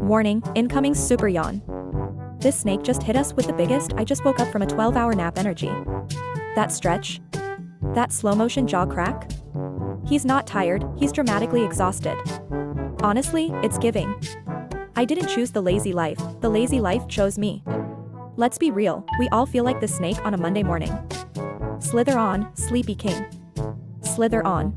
Warning, incoming super yawn. This snake just hit us with the biggest. I just woke up from a 12-hour nap energy. That stretch? That slow motion jaw crack? He's not tired, he's dramatically exhausted. Honestly, it's giving. I didn't choose the lazy life chose me. Let's be real, we all feel like the snake on a Monday morning. Slither on, sleepy king. Slither on.